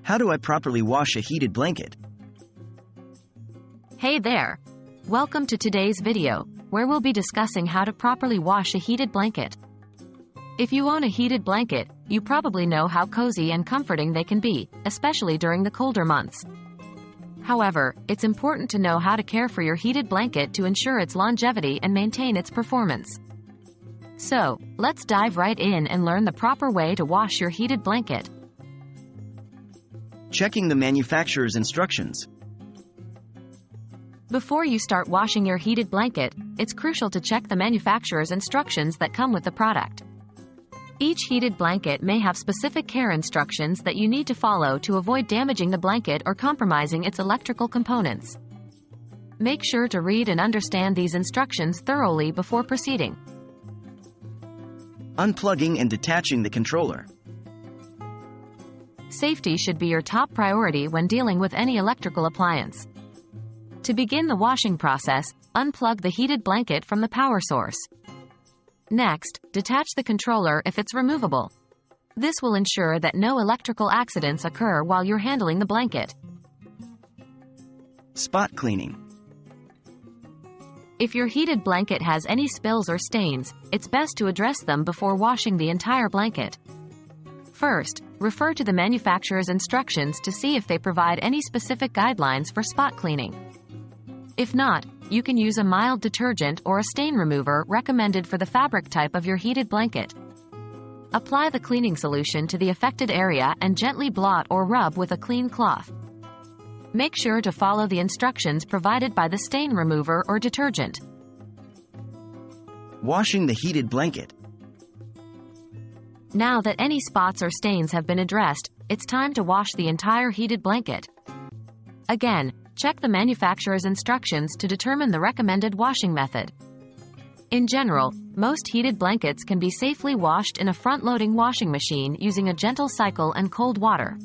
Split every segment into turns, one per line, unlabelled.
How do I properly wash a heated blanket?
Hey there! Welcome to today's video, where we'll be discussing how to properly wash a heated blanket. If you own a heated blanket, you probably know how cozy and comforting they can be, especially during the colder months. However, it's important to know how to care for your heated blanket to ensure its longevity and maintain its performance. So, let's dive right in and learn the proper way to wash your heated blanket.
Checking the manufacturer's instructions.
Before you start washing your heated blanket, it's crucial to check the manufacturer's instructions that come with the product. Each heated blanket may have specific care instructions that you need to follow to avoid damaging the blanket or compromising its electrical components. Make sure to read and understand these instructions thoroughly before proceeding.
Unplugging and detaching the controller.
Safety should be your top priority when dealing with any electrical appliance. To begin the washing process, unplug the heated blanket from the power source. Next, detach the controller if it's removable. This will ensure that no electrical accidents occur while you're handling the blanket.
Spot cleaning.
If your heated blanket has any spills or stains, it's best to address them before washing the entire blanket. First, refer to the manufacturer's instructions to see if they provide any specific guidelines for spot cleaning. If not, you can use a mild detergent or a stain remover recommended for the fabric type of your heated blanket. Apply the cleaning solution to the affected area and gently blot or rub with a clean cloth. Make sure to follow the instructions provided by the stain remover or detergent.
Washing the heated blanket.
Now that any spots or stains have been addressed, it's time to wash the entire heated blanket. Again, check the manufacturer's instructions to determine the recommended washing method. In general, most heated blankets can be safely washed in a front-loading washing machine using a gentle cycle and cold water.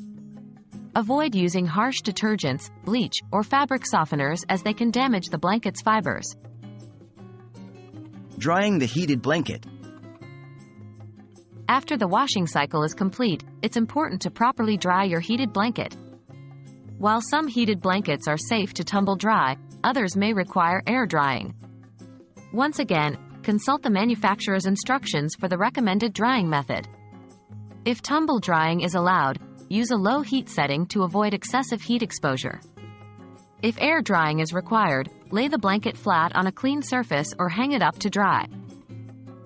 Avoid using harsh detergents, bleach, or fabric softeners as they can damage the blanket's fibers.
Drying the heated blanket.
After the washing cycle is complete, it's important to properly dry your heated blanket. While some heated blankets are safe to tumble dry, others may require air drying. Once again, consult the manufacturer's instructions for the recommended drying method. If tumble drying is allowed, use a low heat setting to avoid excessive heat exposure. If air drying is required, lay the blanket flat on a clean surface or hang it up to dry.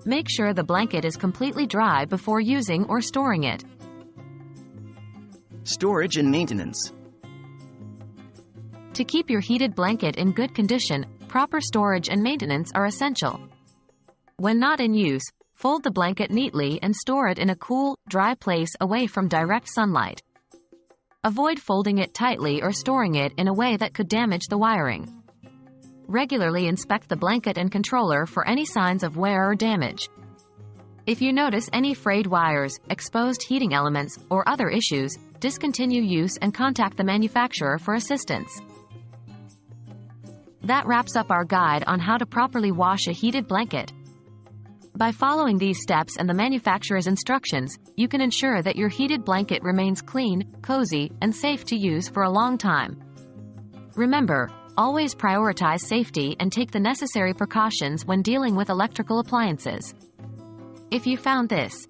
Make sure the blanket is completely dry before using or storing it.
Storage and maintenance.
To keep your heated blanket in good condition, proper storage and maintenance are essential. When not in use, fold the blanket neatly and store it in a cool, dry place away from direct sunlight. Avoid folding it tightly or storing it in a way that could damage the wiring. Regularly inspect the blanket and controller for any signs of wear or damage. If you notice any frayed wires, exposed heating elements, or other issues, discontinue use and contact the manufacturer for assistance. That wraps up our guide on how to properly wash a heated blanket. By following these steps and the manufacturer's instructions, you can ensure that your heated blanket remains clean, cozy, and safe to use for a long time. Remember, always prioritize safety and take the necessary precautions when dealing with electrical appliances. If you found this